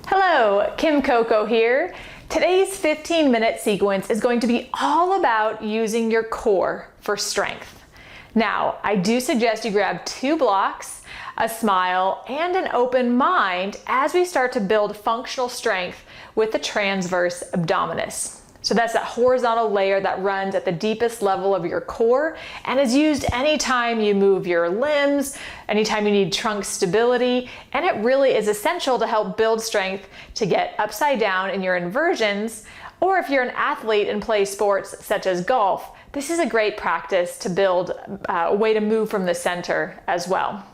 Hello, Kim Coco here. Today's 15-minute sequence is going to be all about using your core for strength. Now, I do suggest you grab 2 blocks, a smile, and an open mind as we start to build functional strength with the transverse abdominis. So that's that horizontal layer that runs at the deepest level of your core and is used anytime you move your limbs, anytime you need trunk stability, and it really is essential to help build strength to get upside down in your inversions, or if you're an athlete and play sports such as golf, this is a great practice to build a way to move from the center as well.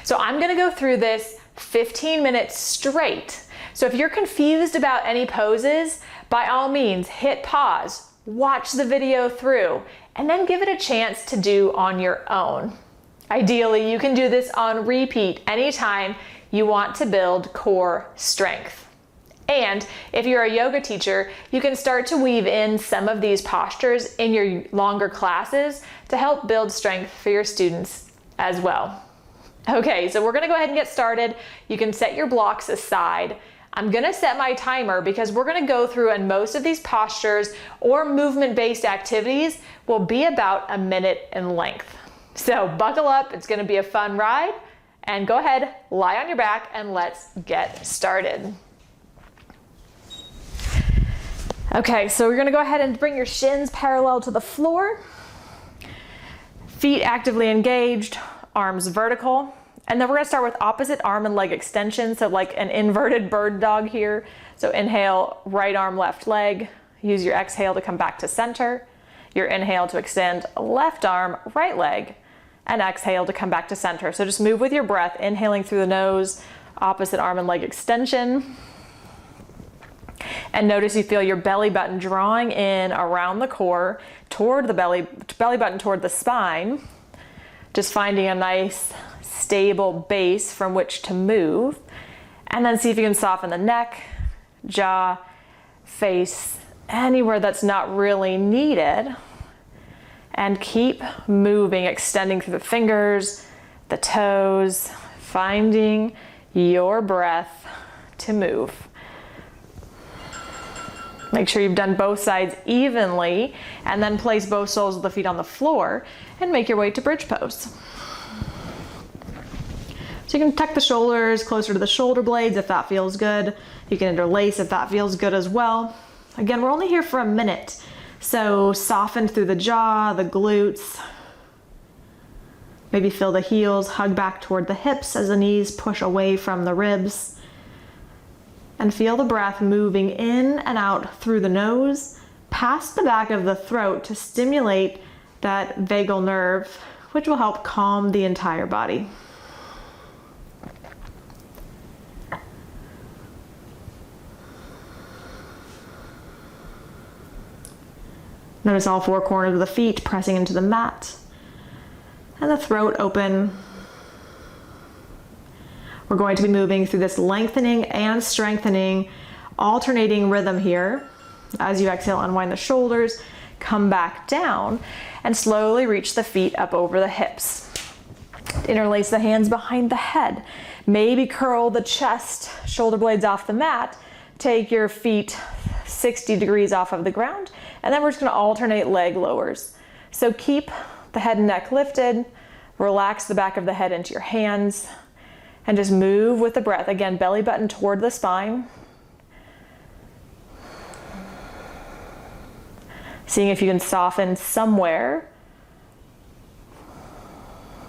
So I'm gonna go through this 15 minutes straight. So if you're confused about any poses, by all means, hit pause, watch the video through, and then give it a chance to do on your own. Ideally, you can do this on repeat anytime you want to build core strength. And if you're a yoga teacher, you can start to weave in some of these postures in your longer classes to help build strength for your students as well. Okay, so we're gonna go ahead and get started. You can set your blocks aside. I'm gonna set my timer because we're gonna go through, and most of these postures or movement-based activities will be about a minute in length. So buckle up, it's gonna be a fun ride, and go ahead, lie on your back, and let's get started. Okay, so we're gonna go ahead and bring your shins parallel to the floor, feet actively engaged, arms vertical. And then we're gonna start with opposite arm and leg extension, so like an inverted bird dog here. So inhale, right arm, left leg. Use your exhale to come back to center. Your inhale to extend left arm, right leg, and exhale to come back to center. So just move with your breath, inhaling through the nose, opposite arm and leg extension. And notice you feel your belly button drawing in around the core, toward the belly button toward the spine. Just finding a nice stable base from which to move, and then see if you can soften the neck, jaw, face, anywhere that's not really needed, and keep moving, extending through the fingers, the toes, finding your breath to move. Make sure you've done both sides evenly, and then place both soles of the feet on the floor and make your way to bridge pose. So you can tuck the shoulders closer to the shoulder blades if that feels good. You can interlace if that feels good as well. Again, we're only here for a minute, so soften through the jaw, the glutes. Maybe feel the heels hug back toward the hips as the knees push away from the ribs. And feel the breath moving in and out through the nose, past the back of the throat to stimulate that vagal nerve, which will help calm the entire body. Notice all 4 corners of the feet pressing into the mat, and the throat open. We're going to be moving through this lengthening and strengthening, alternating rhythm here. As you exhale, unwind the shoulders, come back down, and slowly reach the feet up over the hips. Interlace the hands behind the head. Maybe curl the chest, shoulder blades off the mat. Take your feet 60 degrees off of the ground, and then we're just going to alternate leg lowers. So keep the head and neck lifted, relax the back of the head into your hands, and just move with the breath. Again, belly button toward the spine. Seeing if you can soften somewhere,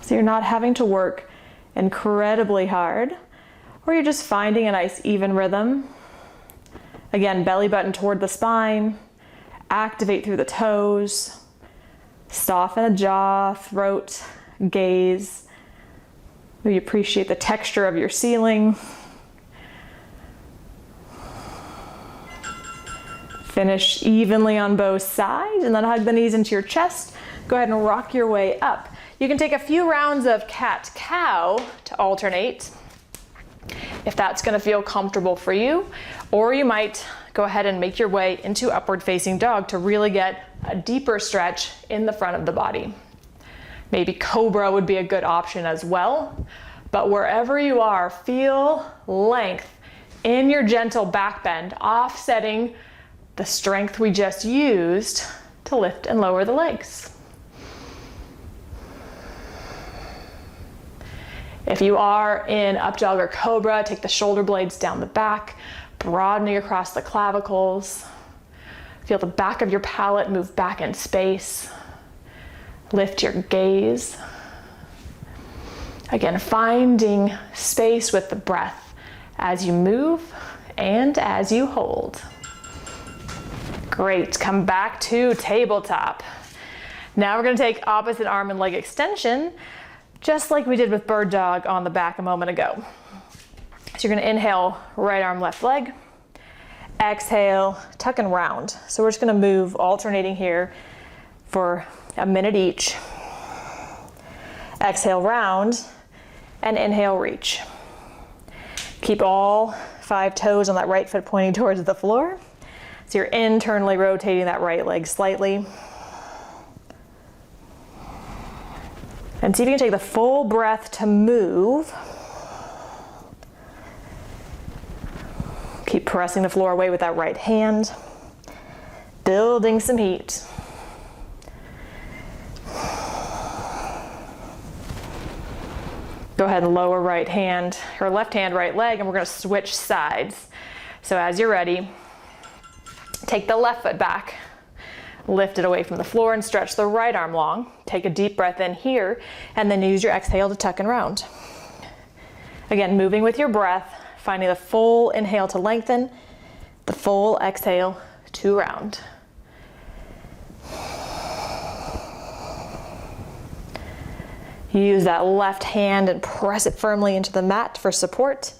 so you're not having to work incredibly hard, or you're just finding a nice even rhythm. Again, belly button toward the spine, activate through the toes, soften the jaw, throat, gaze. Maybe appreciate the texture of your ceiling. Finish evenly on both sides, and then hug the knees into your chest. Go ahead and rock your way up. You can take a few rounds of cat-cow to alternate, if that's gonna feel comfortable for you, or you might go ahead and make your way into upward facing dog to really get a deeper stretch in the front of the body. Maybe cobra would be a good option as well, but wherever you are, feel length in your gentle back bend, offsetting the strength we just used to lift and lower the legs. If you are in up dog or cobra, take the shoulder blades down the back, broadening across the clavicles. Feel the back of your palate move back in space. Lift your gaze. Again, finding space with the breath as you move and as you hold. Great, come back to tabletop. Now we're gonna take opposite arm and leg extension, just like we did with bird dog on the back a moment ago. So you're gonna inhale, right arm, left leg. Exhale, tuck and round. So we're just gonna move alternating here for a minute each. Exhale, round, and inhale, reach. Keep all 5 toes on that right foot pointing towards the floor. So you're internally rotating that right leg slightly. And see if you can take the full breath to move. Keep pressing the floor away with that right hand. Building some heat. Go ahead and lower right hand, or left hand, right leg, and we're gonna switch sides. So as you're ready, take the left foot back. Lift it away from the floor and stretch the right arm long. Take a deep breath in here and then use your exhale to tuck and round. Again, moving with your breath, finding the full inhale to lengthen, the full exhale to round. Use that left hand and press it firmly into the mat for support.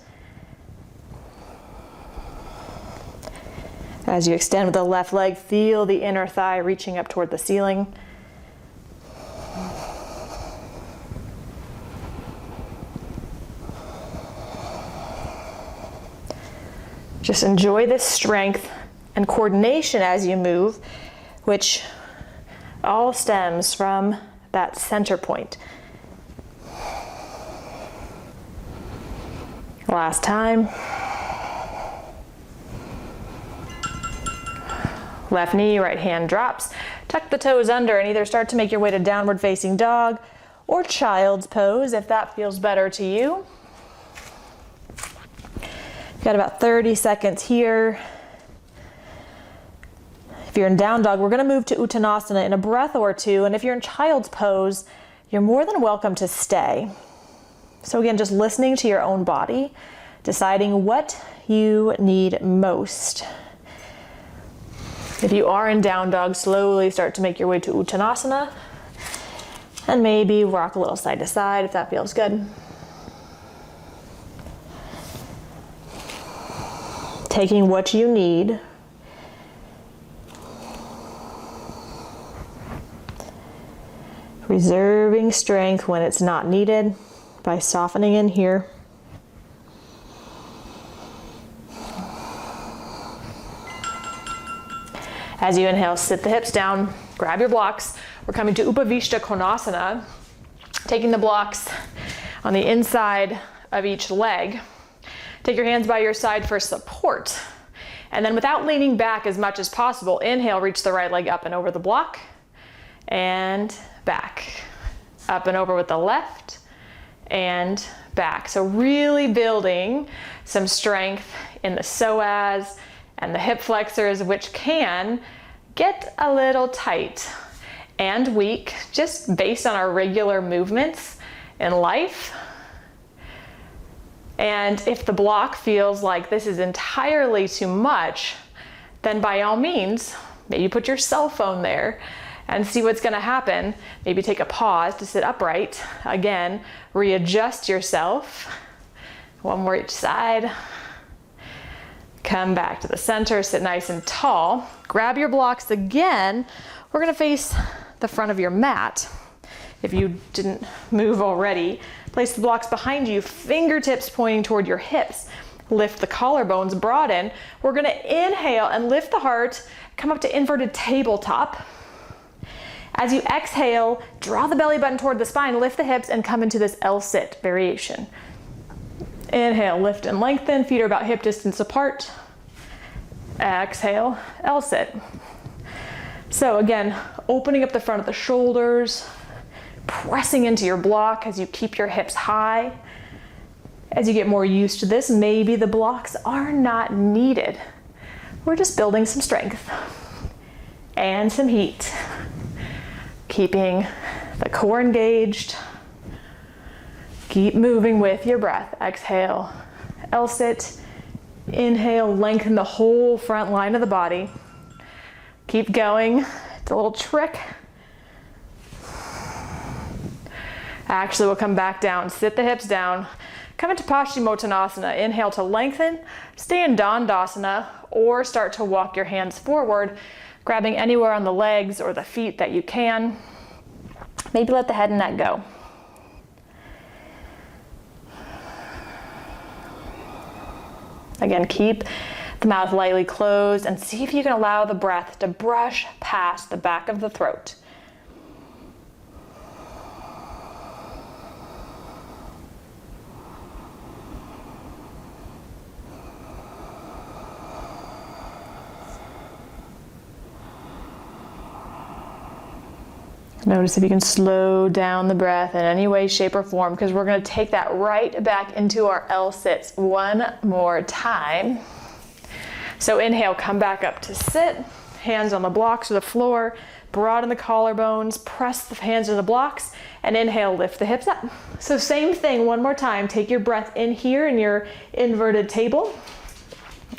As you extend with the left leg, feel the inner thigh reaching up toward the ceiling. Just enjoy this strength and coordination as you move, which all stems from that center point. Last time. Left knee, right hand drops. Tuck the toes under and either start to make your way to downward facing dog or child's pose if that feels better to you. Got about 30 seconds here. If you're in down dog, we're gonna move to Uttanasana in a breath or two. And if you're in child's pose, you're more than welcome to stay. So again, just listening to your own body, deciding what you need most. If you are in down dog, slowly start to make your way to Uttanasana and maybe rock a little side to side if that feels good. Taking what you need. Reserving strength when it's not needed by softening in here. As you inhale, sit the hips down, grab your blocks. We're coming to Babushka Konasana, taking the blocks on the inside of each leg. Take your hands by your side for support. And then without leaning back as much as possible, inhale, reach the right leg up and over the block and back. Up and over with the left and back. So really building some strength in the psoas and the hip flexors, which can get a little tight and weak just based on our regular movements in life. And if the block feels like this is entirely too much, then by all means, maybe put your cell phone there and see what's gonna happen. Maybe take a pause to sit upright. Again, readjust yourself. One more each side. Come back to the center, sit nice and tall. Grab your blocks again. We're gonna face the front of your mat. If you didn't move already, place the blocks behind you, fingertips pointing toward your hips. Lift the collarbones, broaden. We're gonna inhale and lift the heart, come up to inverted tabletop. As you exhale, draw the belly button toward the spine, lift the hips and come into this L-sit variation. Inhale, lift and lengthen. Feet are about hip distance apart. Exhale, L-sit. So again, opening up the front of the shoulders, pressing into your block as you keep your hips high. As you get more used to this, maybe the blocks are not needed. We're just building some strength and some heat. Keeping the core engaged. Keep moving with your breath. Exhale, L-sit. Inhale, lengthen the whole front line of the body. Keep going. It's a little trick. Actually, we'll come back down. Sit the hips down. Come into Paschimottanasana. Inhale to lengthen. Stay in Dandasana or start to walk your hands forward, grabbing anywhere on the legs or the feet that you can. Maybe let the head and neck go. Again, keep the mouth lightly closed and see if you can allow the breath to brush past the back of the throat. Notice if you can slow down the breath in any way, shape, or form, because we're going to take that right back into our L-sits one more time. So inhale, come back up to sit. Hands on the blocks or the floor. Broaden the collarbones. Press the hands on the blocks. And inhale, lift the hips up. So same thing, one more time. Take your breath in here in your inverted table.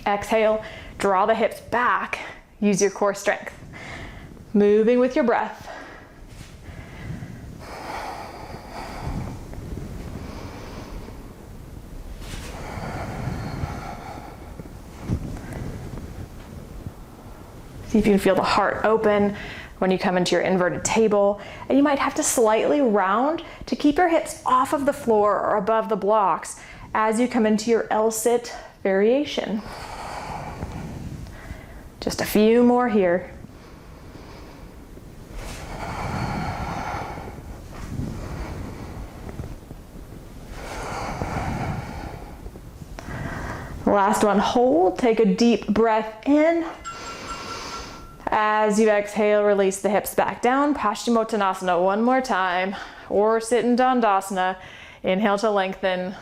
Exhale, draw the hips back. Use your core strength. Moving with your breath. See if you can feel the heart open when you come into your inverted table. And you might have to slightly round to keep your hips off of the floor or above the blocks as you come into your L-sit variation. Just a few more here. Last one, hold. Take a deep breath in. As you exhale, release the hips back down. Paschimottanasana one more time. Or sit in Dandasana. Inhale to lengthen.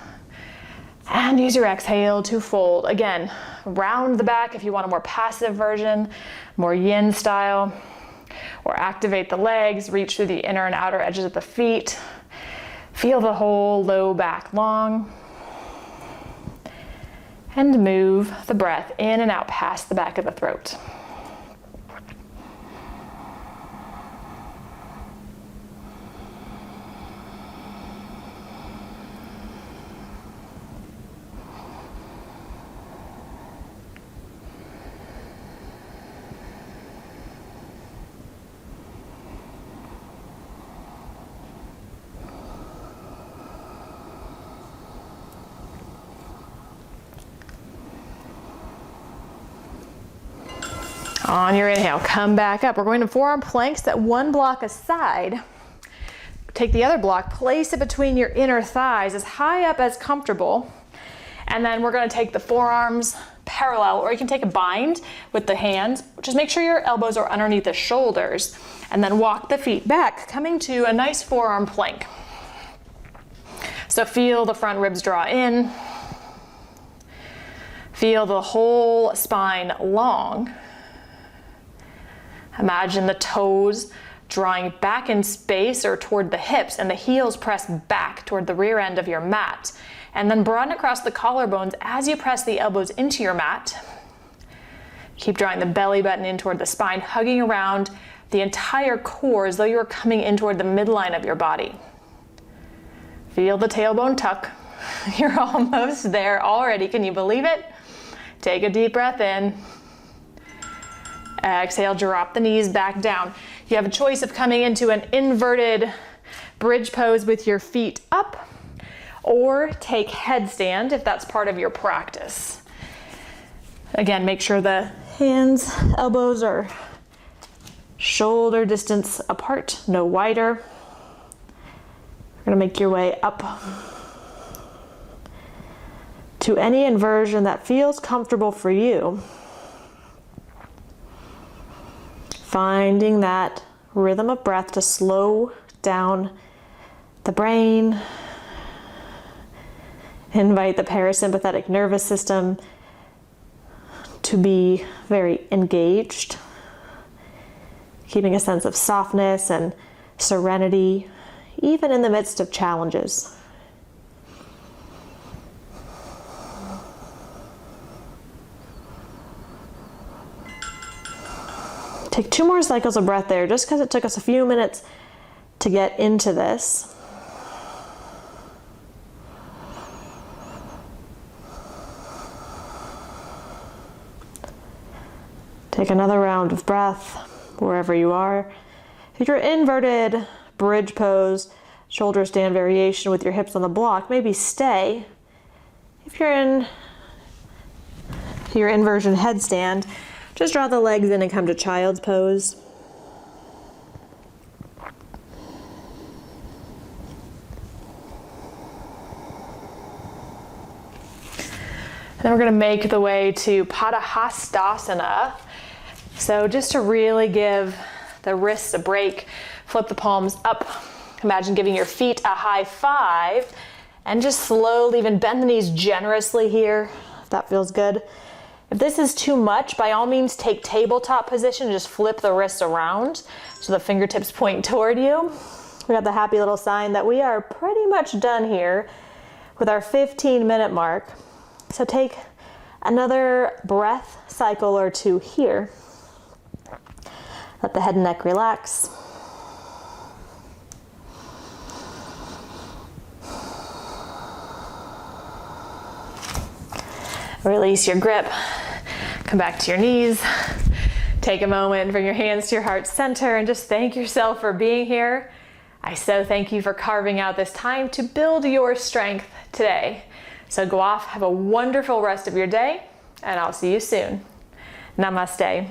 And use your exhale to fold. Again, round the back if you want a more passive version, more yin style. Or activate the legs, reach through the inner and outer edges of the feet. Feel the whole low back long. And move the breath in and out past the back of the throat. On your inhale, come back up. We're going to forearm planks, set one block aside. Take the other block, place it between your inner thighs as high up as comfortable. And then we're going to take the forearms parallel, or you can take a bind with the hands. Just make sure your elbows are underneath the shoulders. And then walk the feet back, coming to a nice forearm plank. So feel the front ribs draw in. Feel the whole spine long. Imagine the toes drawing back in space or toward the hips and the heels press back toward the rear end of your mat. And then broaden across the collarbones as you press the elbows into your mat. Keep drawing the belly button in toward the spine, hugging around the entire core as though you're coming in toward the midline of your body. Feel the tailbone tuck. You're almost there already. Can you believe it? Take a deep breath in. Exhale, drop the knees back down. You have a choice of coming into an inverted bridge pose with your feet up, or take headstand if that's part of your practice. Again, make sure the hands, elbows are shoulder distance apart, no wider. You're gonna make your way up. to any inversion that feels comfortable for you. Finding that rhythm of breath to slow down the brain. Invite the parasympathetic nervous system to be very engaged, keeping a sense of softness and serenity, even in the midst of challenges. Take 2 more cycles of breath there, just because it took us a few minutes to get into this. Take another round of breath wherever you are. If you're inverted bridge pose, shoulder stand variation with your hips on the block, maybe stay. If you're in your inversion headstand, just draw the legs in and come to child's pose. Then we're going to make the way to Paschimottanasana. So just to really give the wrists a break, flip the palms up. Imagine giving your feet a high five and just slowly even bend the knees generously here, if that feels good. If this is too much, by all means take tabletop position and just flip the wrists around so the fingertips point toward you. We got the happy little sign that we are pretty much done here with our 15-minute mark. So take another breath cycle or 2 here. Let the head and neck relax. Release your grip. Come back to your knees. Take a moment, bring your hands to your heart center and just thank yourself for being here. I so thank you for carving out this time to build your strength today. So go off, have a wonderful rest of your day, and I'll see you soon. Namaste.